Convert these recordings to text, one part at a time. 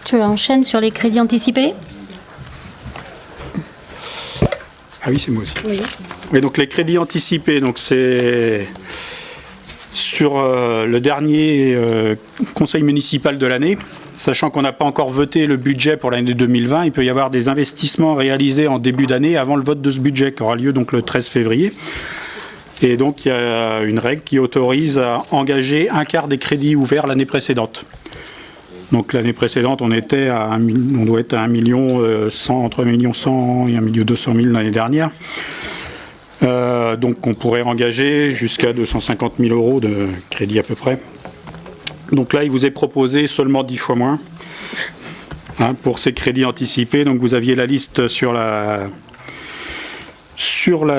Tu enchaînes sur les crédits anticipés. Ah oui, c'est moi aussi. Oui, donc les crédits anticipés, donc c'est sur le dernier conseil municipal de l'année, sachant qu'on n'a pas encore voté le budget pour l'année 2020, il peut y avoir des investissements réalisés en début d'année avant le vote de ce budget qui aura lieu donc le 13 février. Et donc il y a une règle qui autorise à engager un quart des crédits ouverts l'année précédente. Donc l'année précédente, on doit être à 1 million 100, entre 1 million 100 et 1 million 200 000 l'année dernière. Donc on pourrait engager jusqu'à 250 000 euros de crédit à peu près. Donc là, il vous est proposé seulement 10 fois moins pour ces crédits anticipés. Donc vous aviez la liste sur la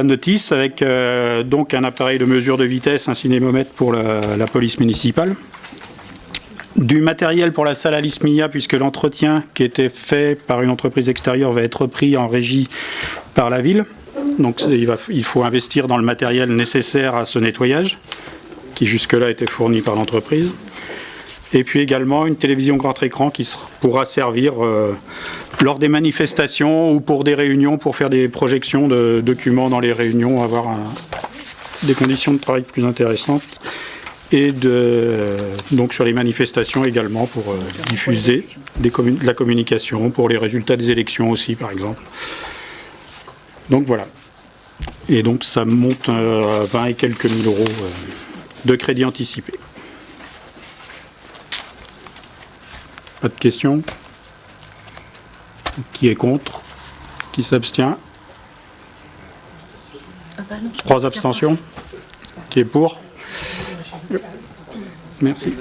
notice avec donc un appareil de mesure de vitesse, un cinémomètre pour la police municipale. Du matériel pour la salle Alice Mia, puisque l'entretien qui était fait par une entreprise extérieure va être pris en régie par la ville. Donc il faut investir dans le matériel nécessaire à ce nettoyage, qui jusque-là était fourni par l'entreprise. Et puis également une télévision grand écran qui pourra servir lors des manifestations ou pour des réunions, pour faire des projections de documents dans les réunions, avoir des conditions de travail plus intéressantes. Et donc sur les manifestations également pour diffuser de la communication, pour les résultats des élections aussi par exemple. Donc voilà. Et donc ça monte à 20 et quelques mille euros de crédit anticipé. Pas de questions? Qui est contre? Qui s'abstient? 3 abstentions? Qui est pour? Merci.